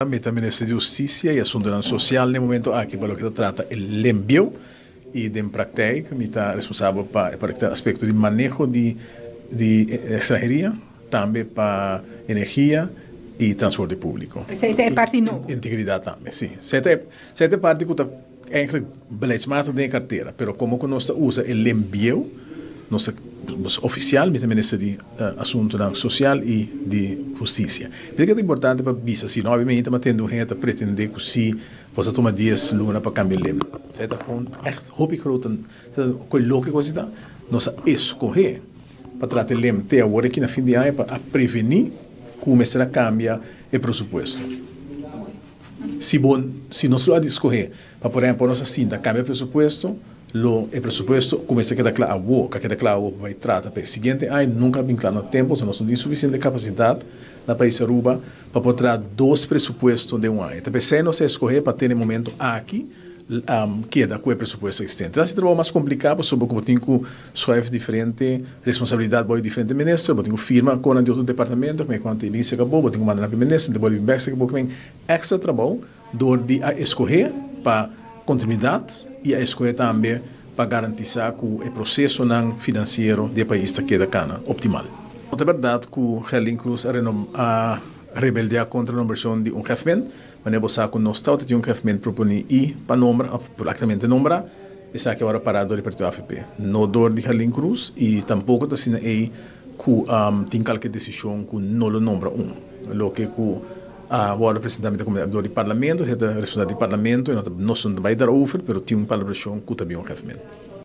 Meta Ministério de Justiça e Assunto Social no momento aqui para o que trata o envio e de prática me está responsável para o aspecto de manejo de extranjeria, também para energia e transporte público. Essa é parte não. Integridade também, sim. Essa parte que está eigenlijk beleidsmatig de carteira, pero como que nós usa o envio, nossa oficial, met de minister de Assunto Social e de Justiça. Isso é importante para visa, se não, obviamente, mas tendo gente a pretender que se você toma 10 lunas para cambiar lem. Isso é gewoon echt hobby groot, com loke coisa da, nós escolher para tratar lem até agora que na fim de ano para prevenir começar a cambiar o presupuesto. Se nós lo escolher para por exemplo nossa cinta cambia o presupuesto, o presupuesto começa a quedar claro, vai tratar para o seguinte ano nunca bem claro no tempo, se nós não temos suficiente capacidade na país Aruba para poder trazer 2 presupuestos de um ano. Então, se nós escolher para ter no momento aqui, queda com o presupuesto existente. Então, se trabalho mais complicado, sobre como tem que chefe diferente, responsabilidade de diferente ministro, tem que firma com o outro departamento, como é que a inteligência acabou, tem que mandar para o ministro, depois o investigação acabou, que extra trabalho, de escolher para continuidade e a escolher também para garantir que o processo financeiro do país queda optimal. É verdade que o Helen Cruz a rebeldia contra a nomeação de chefe, mas não é que nós estamos de chefe propõe para nombrar, praticamente nombrar, e que agora parado do Partido AFP. No dor de Helen Cruz e tampouco está sendo aí que tem qualquer decisão que não lo nombra Lo que agora o presidente do Parlamento, é a responsabilidade do Parlamento, nós não vai dar over, mas tem uma palavra que está bem chefe.